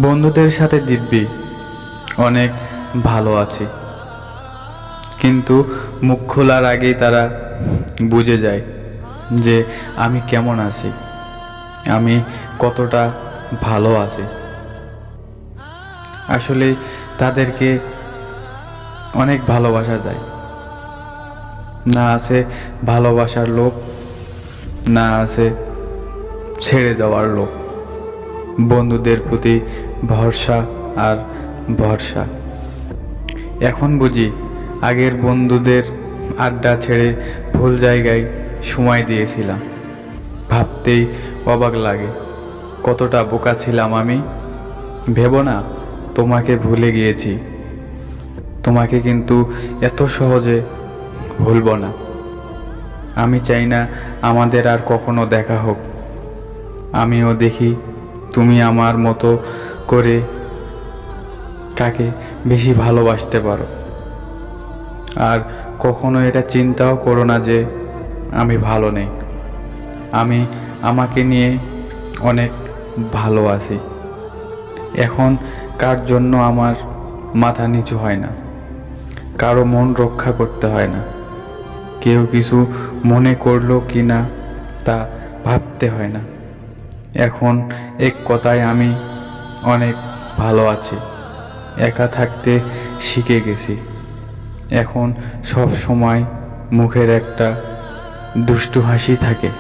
বন্ধুদের সাথে দিব্যি অনেক ভালো আছি, কিন্তু মুখ খোলার আগেই তারা বুঝে যায় যে আমি কেমন আছি, আমি কতটা ভালো আছি। আসলে তাদেরকে অনেক ভালোবাসা যায়, না আছে ভালোবাসার লোক, না আছে ছেড়ে যাওয়ার লোক। বন্ধুদের প্রতি ভরসা আর ভরসা। এখন বুঝি আগের বন্ধুদের আড্ডা ছেড়ে ভুল জায়গায় সময় দিয়েছিলাম। ভাবতেই অবাক লাগে কতটা বোকা ছিলাম আমি। ভেবো না তোমাকে ভুলে গিয়েছি, তোমাকে কিন্তু এত সহজে ভুলব না। আমি চাই না আমাদের আর কখনো দেখা হোক। আমিও দেখি তুমি আমার মতো করে কাকে বেশি ভালোবাসতে পারো। আর কখনো এটা চিন্তাও করো না যে আমি ভালো নেই। আমি আমাকে নিয়ে অনেক ভালো আছি। এখন কার জন্য আমার মাথা নিচু হয় না, কারো মন রক্ষা করতে হয় না, কেউ কিছু মনে করলো কি না তা ভাবতে হয় না। এখন এক কথায় আমি অনেক ভালো আছি। একা থাকতে শিখে গেছি। এখন সব সময় মুখের একটা দুষ্টু হাসি থাকে।